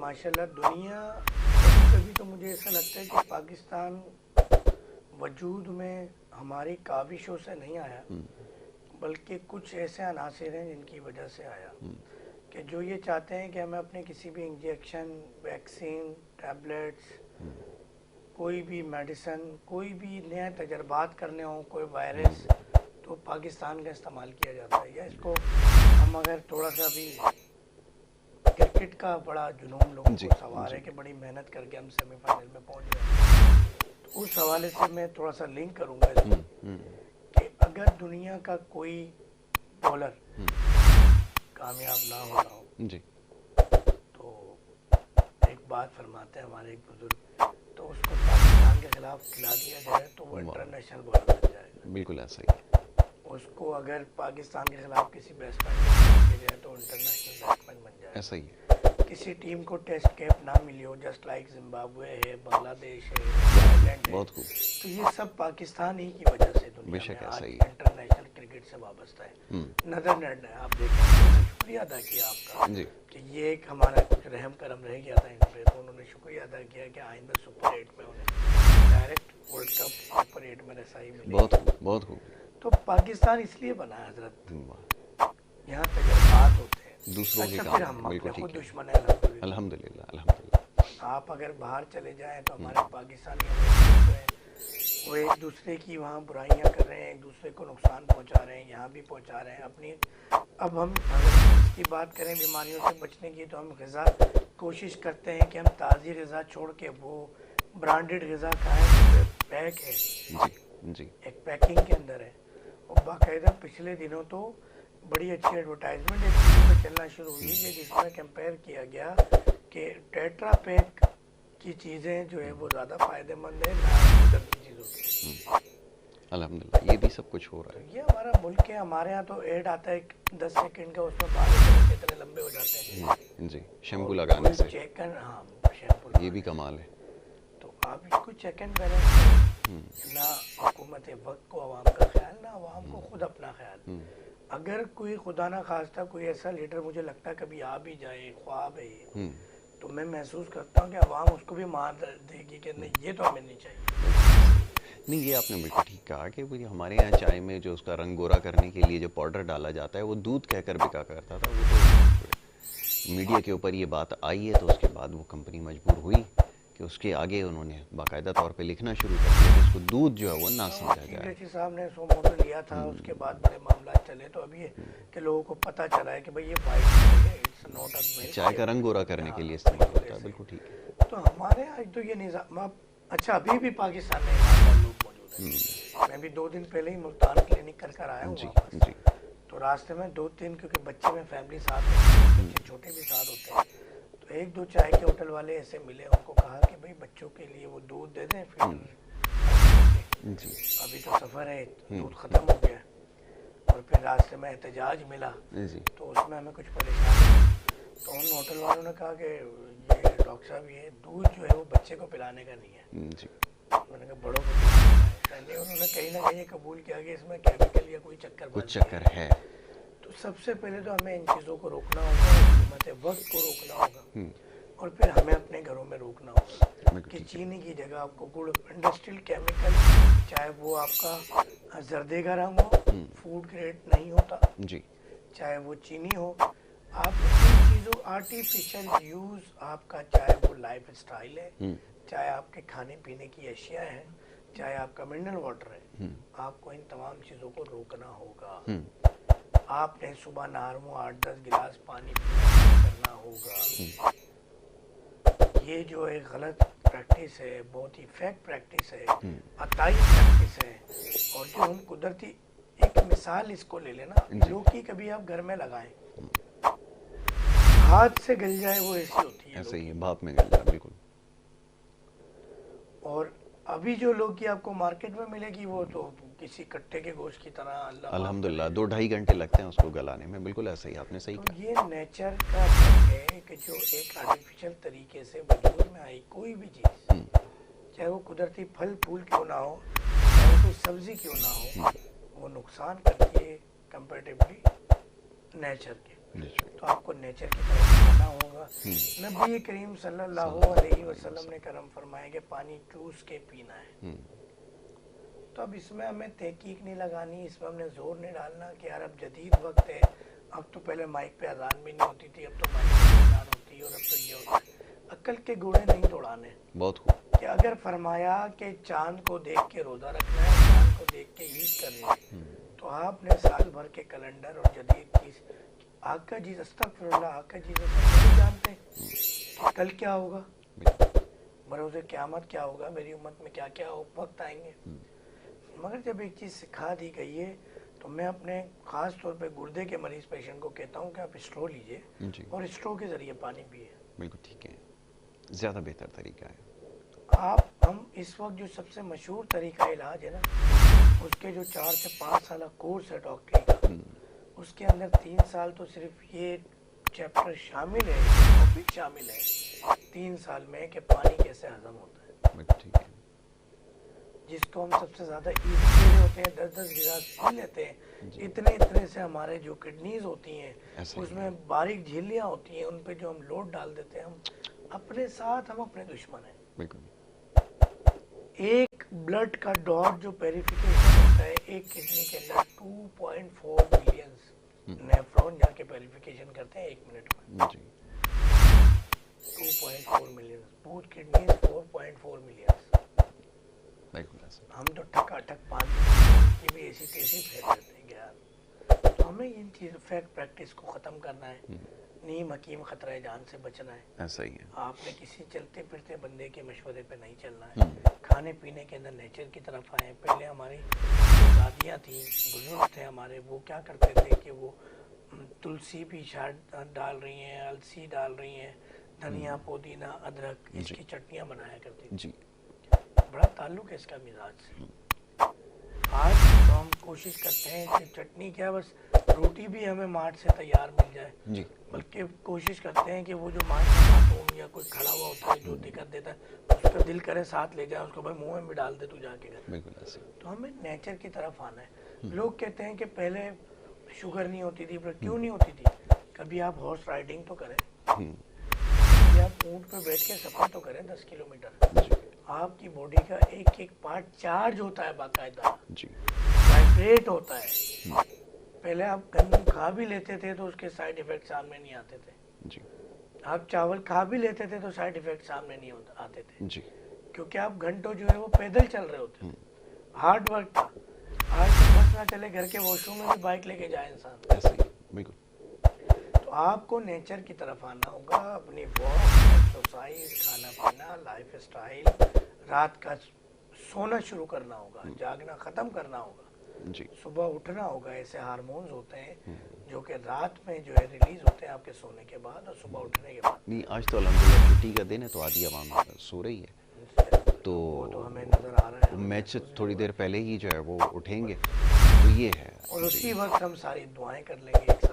माशाल्लाह दुनिया कभी तो मुझे ऐसा लगता है कि पाकिस्तान वजूद में हमारी काविशों से नहीं आया, बल्कि कुछ ऐसे अनासिर हैं जिनकी वजह से आया कि जो ये चाहते हैं कि हमें अपने किसी भी इंजेक्शन, वैक्सीन, टैबलेट्स, कोई भी मेडिसिन, कोई भी नए तजर्बात करने हों, कोई वायरस, तो पाकिस्तान का इस्तेमाल किया जाता है। या इसको हम अगर थोड़ा सा भी क्रिकेट का बड़ा जुनून लोगों को सवार है कि बड़ी मेहनत करके हम सेमीफाइनल में पहुंच गए, तो उस हवाले से मैं थोड़ा सा लिंक करूंगा इसको कि अगर दुनिया का कोई बॉलर कामयाब ना हो रहा हो जी, तो एक बात फरमाते हैं हमारे एक बुजुर्ग, तो उसको पाकिस्तान के खिलाफ खिला दिया जाए तो वो इंटरनेशनल बॉलर बन जाएगा। बिल्कुल ऐसा ही है। उसको अगर पाकिस्तान के खिलाफ किसी बैट्समैन को खिला दिया जाए तो इंटरनेशनल बैट्समैन बन जाएगा। ऐसा ही है। किसी टीम को टेस्ट कैप ना मिली हो, जस्ट लाइक जिम्बाब्वे है, बांग्लादेश है, थाईलैंड है, बहुत खूब। तो ये सब पाकिस्तान ही की वजह से दुनिया बेशक में आज ऐसा ही है। इंटरनेशनल क्रिकेट से वाबस्ता है। नदरलैंड है, आप देखें, शुक्रिया अदा किया आपका जी, कि ये एक हमारा कुछ रहम करम रह गया था इन पे, तो उन्होंने शुक्रिया अदा किया कि आइंदा सुपर 8 में उन्हें डायरेक्ट वर्ल्ड कप सुपर 8 में रसाई मिली। बहुत खूब, बहुत खूब। तो पाकिस्तान इसलिए बना है हजरत, वाह, यहाँ तजर्बात होते हैं, दूसरों के अच्छा काम फिर हम बिल्कुल अपने खुद ठीक है। दुश्मन है अल्हम्दुलिल्लाह। अल्हम्दुलिल्लाह, अल्हम्दुलिल्लाह। आप अगर बाहर चले जाएं तो हमारे पाकिस्तानी जो है वो एक दूसरे की वहाँ बुराइयां कर रहे हैं, एक दूसरे को नुकसान पहुँचा रहे हैं, यहाँ भी पहुँचा रहे हैं अपनी। अब हम अगर इसकी बात करें बीमारियों से बचने की, तो हम ग़िज़ा कोशिश करते हैं कि हम ताज़ी ग़िज़ा छोड़ के वो ब्रांडेड ग़िज़ा खाएँ, पैक है जी, जी, एक पैकिंग के अंदर है। और बाकायदा पिछले दिनों तो बड़ी अच्छी एडवर्टाइजमेंट एक टीवी पे चलना शुरू हुई है जिसमें कंपेयर किया गया कि टेट्रा पैक की चीज़ें जो है वो ज़्यादा फ़ायदेमंद है ना कुदरती चीज़ों की। अल्हम्दुलिल्लाह, ये भी सब कुछ हो रहा है। ये हमारा मुल्क है, हमारे यहाँ तो ऐड आता है 10 सेकंड का, उसमें बाल इतने लंबे हो जाते हैं जी, शैम्पू लगाने से चेक एंड, हाँ शैम्पू, ये भी कमाल है। तो आप इसको चेक एंड बैलेंस करें। ना हुकूमत वक्त को अवाम का ख्याल, ना अवाम को खुद अपना ख्याल। अगर कोई खुदा ना खास्ता कोई ऐसा लीडर मुझे लगता है कभी आ भी जाए, ख्वाब है ये, तो मैं महसूस करता हूँ कि अवाम उसको भी मार देगी कि नहीं ये तो हमें नहीं चाहिए। नहीं, ये आपने बिल्कुल ठीक कहा कि भाई हमारे यहाँ चाय में जो उसका रंग गोरा करने के लिए जो पाउडर डाला जाता है वो दूध कहकर बिका करता था। वो तो मीडिया के ऊपर ये बात आई है तो उसके बाद वो कंपनी मजबूर हुई कि उसके आगे उन्होंने बाकायदा तौर पे लिखना शुरू कर दिया कि इसको दूध जो है वो ना समझा जाए। इंडस्ट्री साहब ने सो मोटो लिया था, उसके बाद बड़े मामला चले, तो अभी कि लोगों को पता चला है कि भाई ये वाइट है, इट्स नॉट अ मिल्क, चाय का रंग गोरा करने के लिए इस्तेमाल होता है। बिल्कुल ठीक है। तो हमारे आज तो ये निज़ाम, अच्छा अभी भी पाकिस्तान में ईमानदार लोग मौजूद हैं। मैं भी 2 दिन पहले ही मुल्तान क्लिनिक कर आया हूँ वापस। जी, तो रास्ते में 2-3, क्योंकि बच्चे में फैमिली साथ होते हैं, बच्चे छोटे भी साथ होते हैं, तो 1-2 चाय के होटल वाले ऐसे मिले, उनको कहा कि भाई बच्चों के लिए वो दूध दे दें फिर जी, अभी तो सफ़र है, दूध ख़त्म हो गया। और फिर रास्ते में एहतजाज मिला जी, तो उसमें हमें कुछ परेशानी, तो उन होटल वालों ने कहा कि ये डॉक्टर साहब ये दूध जो है वो बच्चे को पिलाने का नहीं है, जी, मैंने कहा बड़ों को पिलाने का है। उन्होंने कहीं ना कहीं कबूल किया कि इसमें केमिकल या कोई चक्कर कुछ चक्कर है। तो सबसे पहले तो हमें इन चीज़ों को रोकना होगा, हुकूमत वक्त को रोकना होगा, और फिर हमें अपने घरों में रोकना होगा कि चीनी की जगह आपको गुड़, इंडस्ट्रियल केमिकल, चाहे वो आपका जर्दे का रंग हो, फूड ग्रेड नहीं होता जी, चाहे वो चीनी हो, आप इन चीज़ों आर्टिफिशियल यूज़ आपका, चाहे वो लाइफ स्टाइल है, चाहे आपके खाने पीने की अशिया है, चाहे आपका मिनरल वाटर है, आपको इन तमाम चीज़ों को रोकना होगा। आपने सुबह नहर में 8-10 गिलास पानी करना होगा। ये जो एक गलत प्रैक्टिस है, बहुत ही फेक प्रैक्टिस है, अताई प्रैक्टिस है, और जो हम कुदरती, एक मिसाल इसको ले लेना, लौकी कभी आप घर में लगाएं, हाथ से गल जाए वो ऐसी होती है, ऐसे ही भाप में गल जाए। बिल्कुल। और अभी जो लौकी आपको मार्केट में मिलेगी वो तो किसी कट्टे के गोश्त की तरह, अल्हम्दुलिल्लाह 2-2.5 घंटे लगते हैं उसको गलाने में। बिल्कुल ऐसा ही, आपने सही तो कहा। ये नेचर का फर्क है कि जो एक आर्टिफिशियल तरीके से वजूद में आई कोई भी चीज़, चाहे वो कुदरती फल फूल क्यों ना हो, चाहे कोई सब्जी क्यों ना हो, वो नुकसान करती है कंपैरेटिवली नेचर के। तो आपको नेचर की तरफ आना होगा, ہوگا. نبی کریم صلی اللہ علیہ وسلم نے کرم فرمایا کہ پانی چوس کے پینا ہے. تو اب اس میں ہمیں تحقیق نہیں لگانی, اس میں ہم نے زور نہیں ڈالنا کہ یار اب جدید وقت ہے, اب تو پہلے مائک پہ اذان بھی نہیں ہوتی تھی, اب تو مائک پہ اذان ہوتی ہے, اور اب تو یہ ہوتا ہے. عقل کے گھوڑے نہیں دوڑانے. بہت خوب. کہ اگر فرمایا کہ چاند کو دیکھ کے روزہ رکھنا ہے, چاند کو دیکھ کے عید کرنی ہے, تو آپ نے سال بھر کے کیلنڈر اور جدید چیز, آقا جی استغفر اللہ, آقا جی نہیں جانتے کہ کل کیا ہوگا, بروز قیامت کیا ہوگا, میری امت میں کیا کیا وقت آئیں گے. مگر جب ایک چیز سکھا دی گئی ہے تو میں اپنے خاص طور پہ گردے کے مریض پیشنٹ کو کہتا ہوں کہ آپ اسٹرو لیجئے اور اسٹرو کے ذریعے پانی پیئے. بالکل ٹھیک ہے, زیادہ بہتر طریقہ ہے. ہم اس وقت جو سب سے مشہور طریقہ علاج ہے نا, اس کے جو 4 سے 5 سالہ کورس ہے ڈاکٹری کا, اس کے اندر 3 سال تو صرف یہ چیپٹر شامل ہے, ٹاپک شامل ہے 3 سال میں کہ پانی کیسے ہضم ہوتا ہے. ٹھیک ہے. جس کو ہم سب سے زیادہ ایزی لے رہے ہوتے ہیں, 10 گلاس پی لیتے ہیں, اتنے سے ہمارے جو کڈنیز ہوتی ہیں اس میں باریک جھلیاں ہوتی ہیں, ان پہ جو ہم لوڈ ڈال دیتے ہیں, ہم اپنے ساتھ ہم اپنے دشمن ہیں. بالکل. ایک بلڈ کا ڈاٹ جو پیریفیکیشن ہوتا ہے, ایک کڈنی کے اندر 2.4 ملین نیفرون جا کے پیریفیکیشن کرتے ہیں 1 منٹ میں. 2.4 ملین, بوتھ کڈنیز 4.4 ملین. ہم تو ٹھکا ٹھک پانی یہ بھی ایسی تیزی پھینک دیتے ہیں کہ یار, تو ہمیں ان چیز فیکٹ پریکٹس کو ختم کرنا ہے. نیم حکیم خطرہ جان سے بچنا ہے. ایسا ہی ہے. آپ نے کسی چلتے پھرتے بندے کے مشورے پہ نہیں چلنا ہے. کھانے پینے کے اندر نیچر کی طرف آئیں. پہلے ہماری دادیاں تھیں, بزرگ تھے ہمارے, وہ کیا کرتے تھے کہ وہ تلسی بھی ڈال رہی ہیں, السی ڈال رہی ہیں, دھنیا, پودینہ, ادرک, اس کی چٹنیاں بنایا کرتی تھی. بڑا تعلق ہے اس کا مزاج سے. آج تو ہم کوشش کرتے ہیں کہ چٹنی کیا, بس روٹی بھی ہمیں مارٹ سے تیار مل جائے, بلکہ کوشش کرتے ہیں کہ وہ جو مارٹ کا خاتون یا کوئی کھڑا ہوا ہوتا ہے جو دقت دیتا ہے, اس کا دل کرے ساتھ لے جائے, اس کو بھائی منہ میں بھی ڈال دے تو جا کے گھر. تو ہمیں نیچر کی طرف آنا ہے. لوگ کہتے ہیں کہ پہلے شوگر نہیں ہوتی تھی, پر کیوں نہیں ہوتی تھی؟ کبھی آپ ہارس رائڈنگ تو کریں, کبھی آپ اونٹ پہ بیٹھ کے سفر تو کریں 10 کلومیٹر. آپ کی باڈی کا ایک ایک پارٹ چارج ہوتا ہے باقاعدہ, وائبریٹ ہوتا ہے. پہلے آپ گندم کھا بھی لیتے تھے تو اس کے سائیڈ ایفیکٹ سامنے نہیں آتے تھے. آپ چاول کھا بھی لیتے تھے تو سائیڈ ایفیکٹ سامنے نہیں آتے تھے, کیونکہ آپ گھنٹوں جو ہے وہ پیدل چل رہے ہوتے ہیں. ہارڈ ورک تھا. آج بس نہ چلے, گھر کے واش روم میں بھی بائک لے کے جائے انسان. تو آپ کو نیچر کی طرف آنا ہوگا. اپنی واک, ایکسرسائز, کھانا پینا, لائف اسٹائل, رات کا سونا شروع کرنا ہوگا, جاگنا ختم کرنا ہوگا. صبح اٹھنا ہوگا. ایسے ہارمونز ہوتے ہیں جو کہ رات میں جو ہے ریلیز ہوتے ہیں آپ کے سونے کے بعد اور صبح اٹھنے کے بعد. نہیں, آج تو الحمدللہ چھٹی کا دن ہے تو آدھی عوام سو رہی ہے, تو ہمیں نظر آ رہا ہے. میچ سے تھوڑی دیر پہلے ہی جو ہے وہ اٹھیں گے, تو یہ ہے. اور اسی وقت ہم ساری دعائیں کر لیں گے ایک ساتھ.